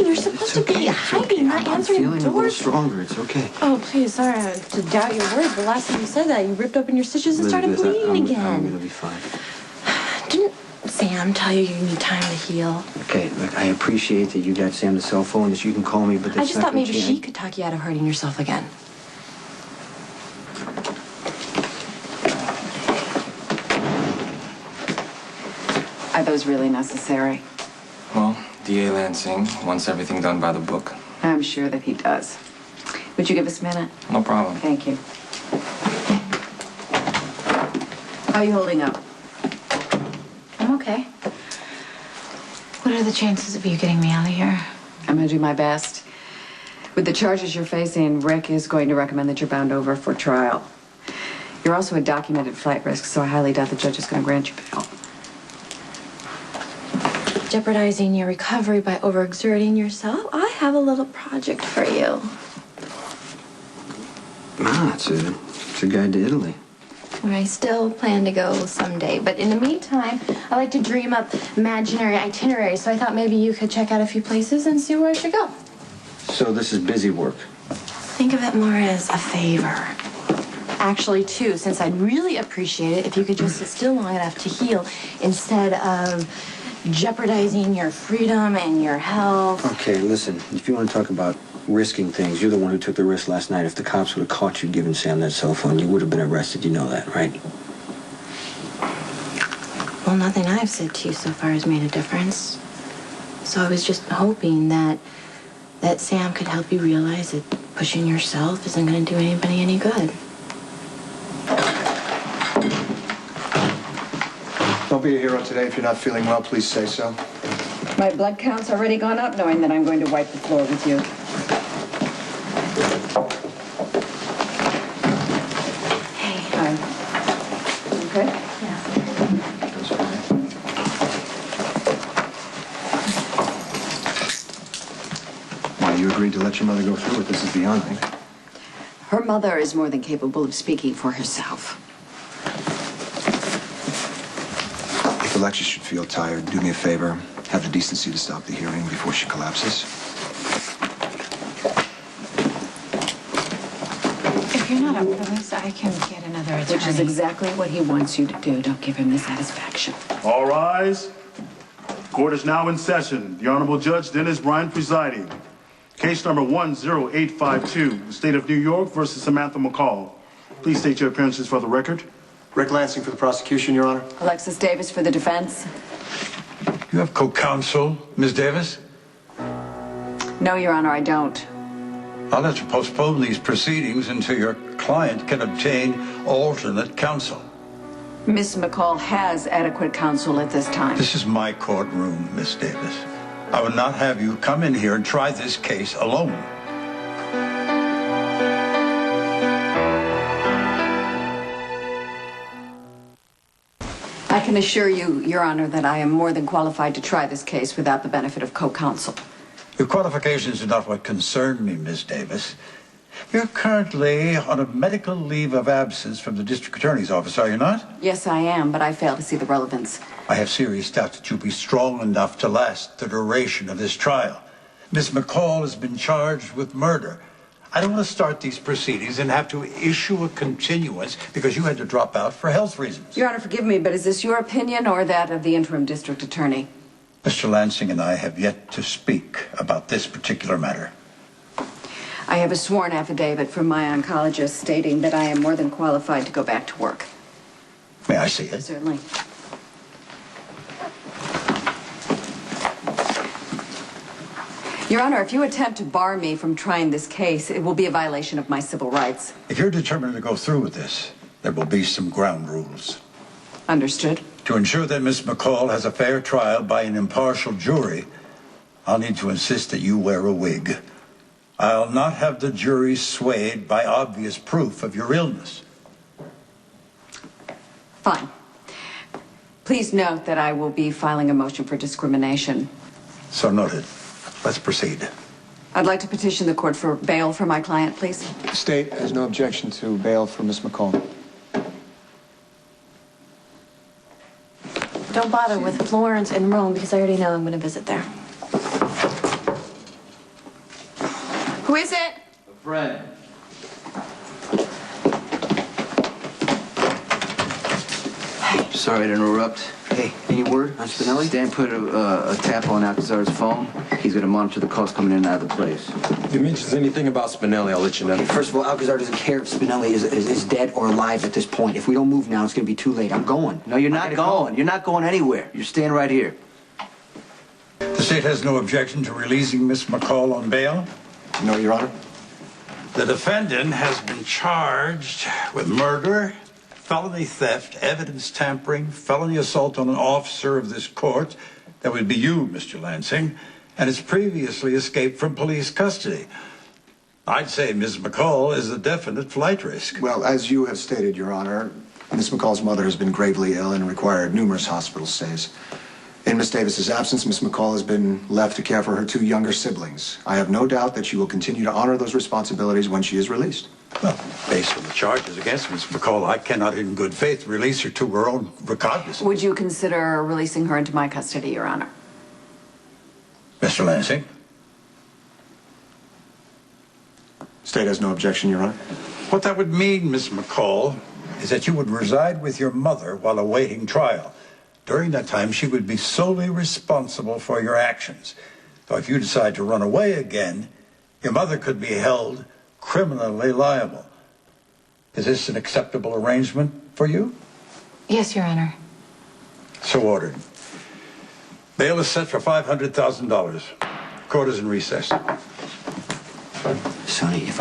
fine. You're supposed to be hiding, not answering doors. I'm feeling a little stronger. It's okay. Oh, please, sorry to doubt your words, but last time you said that, you ripped open your stitches and started bleeding again. I'm gonna be fine. Didn't Sam tell you you need time to heal? Okay, look, I appreciate that you got Sam's cell phone, that you can call me, but that's I just thought maybe she could talk you out of hurting yourself again. Are those really necessary? Well, D.A. Lansing wants everything done by the book. I'm sure that he does. Would you give us a minute? No problem. Thank you. How are you holding up? I'm okay. What are the chances of you getting me out of here? I'm going to do my best. With the charges you're facing, Rick is going to recommend that you're bound over for trial. You're also a documented flight risk, so I highly doubt the judge is going to grant you bail. Jeopardizing your recovery by overexerting yourself? I have a little project for you. Ah, it's a guide to Italy. Where I still plan to go someday. But in the meantime, I like to dream up imaginary itineraries, so I thought maybe you could check out a few places and see where I should go. So this is busy work. Think of it more as a favor. Actually, too, since I'd really appreciate it if you could just sit still long enough to heal instead of jeopardizing your freedom and your health. Okay, listen, if you want to talk about risking things, you're the one who took the risk last night. If the cops would have caught you giving Sam that cell phone, you would have been arrested. You know that, right? Well, nothing I've said to you so far has made a difference. So I was just hoping that Sam could help you realize that pushing yourself isn't going to do anybody any good. Don't be a hero today. If you're not feeling well, please say so. My blood count's already gone up knowing that I'm going to wipe the floor with you. Hey. Hi. Okay? Yeah. That's fine. Why, you agreed to let your mother go through it. This is beyond me. Her mother is more than capable of speaking for herself. If Alexis should feel tired, do me a favor. Have the decency to stop the hearing before she collapses. If you're not up for this, I can get another attorney. Which is exactly what he wants you to do. Don't give him the satisfaction. All rise. Court is now in session. The Honorable Judge Dennis Bryan presiding. Case number 10852, the State of New York versus Samantha McCall. Please state your appearances for the record. Rick Lansing for the prosecution, Your Honor. Alexis Davis for the defense. You have co-counsel, Ms. Davis? No, Your Honor, I don't. I'll have to postpone these proceedings until your client can obtain alternate counsel. Miss McCall has adequate counsel at this time. This is my courtroom, Miss Davis. I would not have you come in here and try this case alone. I can assure you, Your Honor, that I am more than qualified to try this case without the benefit of co-counsel. Your qualifications are not what concern me, Miss Davis. You're currently on a medical leave of absence from the district attorney's office, are you not? Yes, I am, but I fail to see the relevance. I have serious doubts that you'll be strong enough to last the duration of this trial. Miss McCall has been charged with murder. I don't want to start these proceedings and have to issue a continuance because you had to drop out for health reasons. Your Honor, forgive me, but is this your opinion or that of the interim district attorney? Mr. Lansing and I have yet to speak about this particular matter. I have a sworn affidavit from my oncologist stating that I am more than qualified to go back to work. May I see it? Certainly. Your Honor, if you attempt to bar me from trying this case, it will be a violation of my civil rights. If you're determined to go through with this, there will be some ground rules. Understood. To ensure that Miss McCall has a fair trial by an impartial jury, I'll need to insist that you wear a wig. I'll not have the jury swayed by obvious proof of your illness. Fine. Please note that I will be filing a motion for discrimination. So noted. Let's proceed. I'd like to petition the court for bail for my client, please. The state has no objection to bail for Miss McCall. Don't bother with Florence and Rome because I already know I'm going to visit there. Who is it? Friend. Sorry to interrupt. Hey, any word on Spinelli? Stan put a tap on Alcazar's phone. He's going to monitor the calls coming in and out of the place. If he mentions anything about Spinelli, I'll let you know. First of all, Alcazar doesn't care if Spinelli is dead or alive at this point. If we don't move now, it's going to be too late. I'm going. No, you're not going. You're not going anywhere. You're staying right here. The state has no objection to releasing Miss McCall on bail. No, Your Honor. The defendant has been charged with murder, felony theft, evidence tampering, felony assault on an officer of this court. That would be you, Mr. Lansing, and has previously escaped from police custody. I'd say Ms. McCall is a definite flight risk. Well, as you have stated, Your Honor, Miss McCall's mother has been gravely ill and required numerous hospital stays. In Miss Davis's absence, Miss McCall has been left to care for her two younger siblings. I have no doubt that she will continue to honor those responsibilities when she is released. Well, based on the charges against Ms. McCall, I cannot in good faith release her to her own recognizance. Would you consider releasing her into my custody, Your Honor? Mr. Lansing? State has no objection, Your Honor. What that would mean, Miss McCall, is that you would reside with your mother while awaiting trial. During that time, she would be solely responsible for your actions. Though if you decide to run away again, your mother could be held criminally liable. Is this an acceptable arrangement for you? Yes, Your Honor. So ordered. Bail is set for $500,000. Court is in recess. Sonny, if